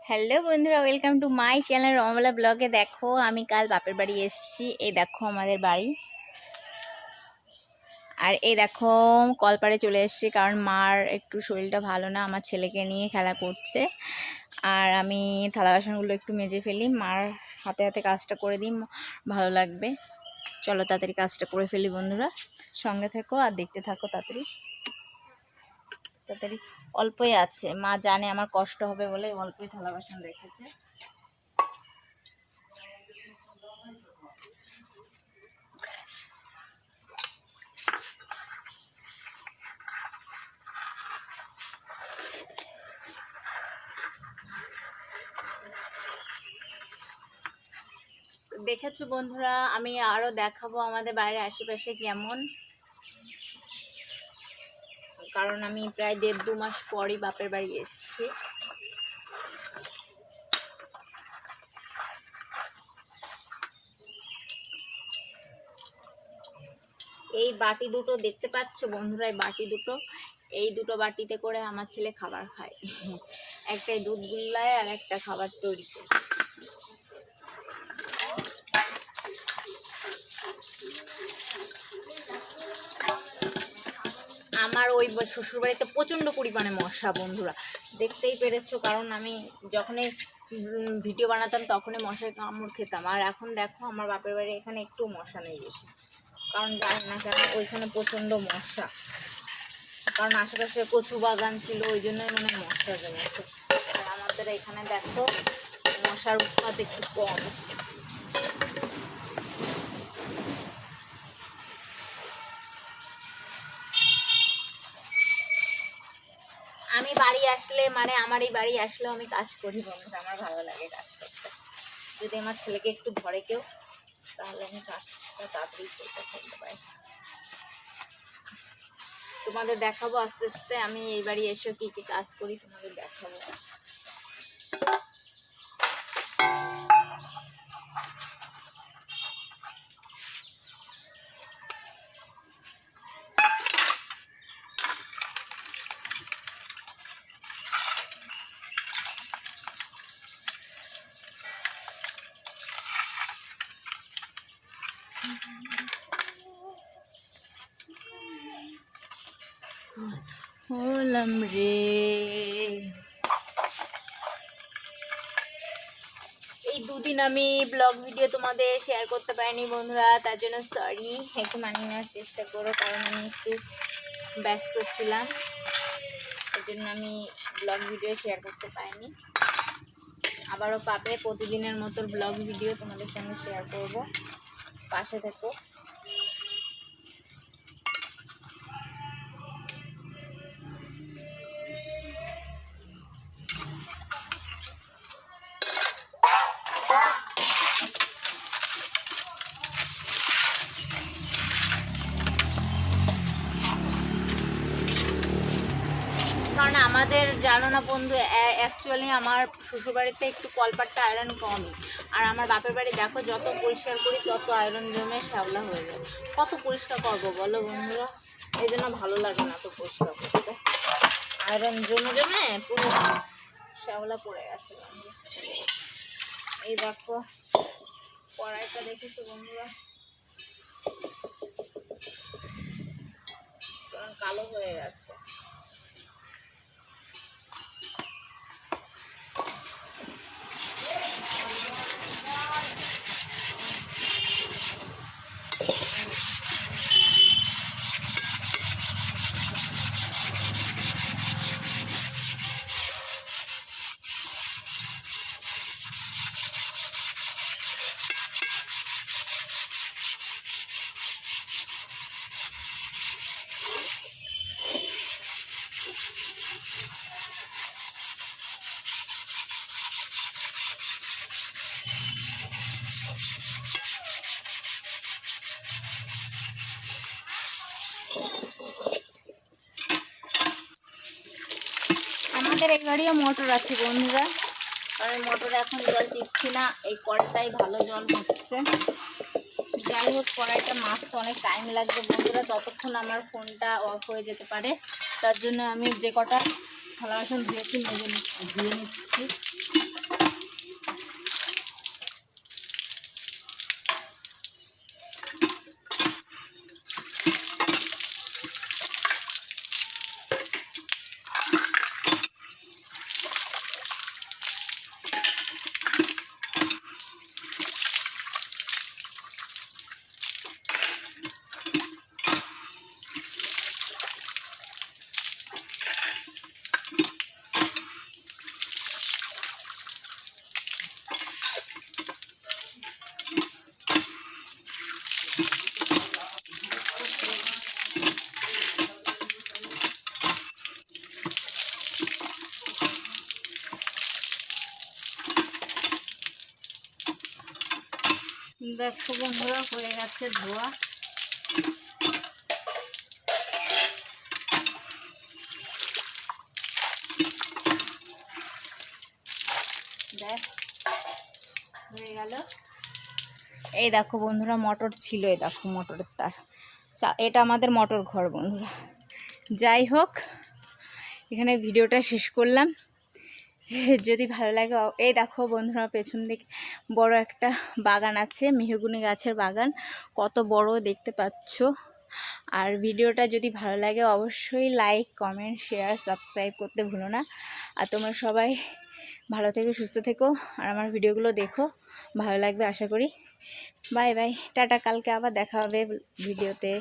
Hello বন্ধুরা, welcome to my channel রমাবালা ব্লগে। দেখো আমি কাল বাপের বাড়ি এসেছি। এই দেখো আমাদের বাড়ি। আর এই দেখো কলপাড়ে চলে এসেছি, কারণ মার একটু শরীরটা ভালো না, আমার ছেলেকে নিয়ে খেলা করছে। আর আমি থালা বাসনগুলো একটু মেজে ফেলি, মার হাতে হাতে কাজটা করে দিই, ভালো লাগবে। চলো তাড়াতাড়ি কাজটা করে ফেলি বন্ধুরা, সঙ্গে থেকো আর দেখতে থাকো। তাড়াতাড়ি তাড়াতাড়ি অল্পই আছে, মা জানে আমার কষ্ট হবে বলে অল্পই থালা বাসন রেখেছে। দেখেছো বন্ধুরা, আমি আরো দেখাবো আমাদের বাড়ির আশেপাশে কেমন, কারণ আমি প্রায় 1.5-2 মাস পরই বাপের বাড়ি এসেছি। এই বাটি দুটো দেখতে পাচ্ছ বন্ধুরা, এই দুটো বাটিতে করে আমার ছেলে খাবার খায়। একটাই দুধ গুল্লায় আর একটা খাবার তৈরি করে। আমার ওই শ্বশুরবাড়িতে প্রচণ্ড পরিমাণে মশা বন্ধুরা, দেখতেই পেরেছো, কারণ আমি যখনই ভিডিও বানাতাম তখনই মশায় কামড় খেতাম। আর এখন দেখো আমার বাপের বাড়ি এখানে একটু মশা নেই বেশি, কারণ জানি না কেন ওইখানে প্রচণ্ড মশা, কারণ আশেপাশে কচু বাগান ছিল, ওই জন্যই মানে মশা জমেছে। আর আমাদের এখানে দেখো মশার উৎপাত একটু কম। আমি বাড়ি আসলে মানে আমার এই বাড়ি আসলেও আমি কাজ করি বন্ধুরা, আমার ভালো লাগে কাজ করতে। যদি আমার ছেলেকে একটু ধরে কেউ, তাহলে আমি কাজটা তাড়াতাড়ি করতে পারি। তোমাদের দেখাবো আস্তে আস্তে, আমি এই বাড়ি এসে কি কি কাজ করি তোমাদের দেখাবো। হলাম রে, এই দুদিন আমি ব্লগ ভিডিও তোমাদের শেয়ার করতে পারিনি বন্ধুরা, তার জন্য সরি, একটু মানিয়ে নেওয়ার চেষ্টা করো, কারণ আমি একটু ব্যস্ত ছিলাম, এই জন্য আমি ব্লগ ভিডিও শেয়ার করতে পারিনি। আবারও পাবে প্রতিদিনের মতো ব্লগ ভিডিও তোমাদের সঙ্গে শেয়ার করব, পাশে থেকো। কারণ আমাদের জানো না বন্ধু, অ্যাকচুয়ালি আমার শ্বশুরবাড়িতে একটু কলপাটটা আয়রন কমই, আর আমার বাপের বাড়ি দেখো যত পরিষ্কার করি তত আয়রন জমে শ্যাওলা হয়ে যায়। কত পরিষ্কার করবো বলো বন্ধুরা, এই জন্য ভালো লাগে না তো পরিষ্কার করতে, আয়রন জমে জমে পুরো শ্যাওলা পড়ে গেছে বন্ধুরা। এই দেখো কড়াইটা দেখেছো বন্ধুরা, কালো হয়ে গেছে। আমাদের এই বাড়িও মোটর আছে বন্ধুরা, কারণ মোটরে এখন জল চিপছি না, এই কলটাই ভালো জল হচ্ছে। যাই হোক, কড়াইটা মাছতে অনেক টাইম লাগবে বন্ধুরা, ততক্ষণ আমার ফোনটা অফ হয়ে যেতে পারে, তার জন্য আমি যে কটা থালা বাসন ধুয়ে নিচ্ছি। দেখো বন্ধুরা হয়ে গেছে ধোয়া। দেখ হয়ে গেল। এই দেখো বন্ধুরা মটর ছিল, এই দেখো মটরের তার। এটা আমাদের মটর ঘর বন্ধুরা। যাই হোক, এখানে ভিডিওটা শেষ করলাম। যদি ভালো লাগে, এই দেখো বন্ধুরা পেছন দিকে বড় একটা বাগান আছে, মেহগুনি গাছের বাগান, কত বড় দেখতে পাচ্ছ। আর ভিডিওটা যদি ভালো লাগে অবশ্যই লাইক, কমেন্ট, শেয়ার, সাবস্ক্রাইব করতে ভুলো না। আর তোমরা সবাই ভালো থেকো, সুস্থ থেকো, আর আমার ভিডিওগুলো দেখো, ভালো লাগবে আশা করি। বাই বাই, টাটা, কালকে আবার দেখা হবে ভিডিওতে।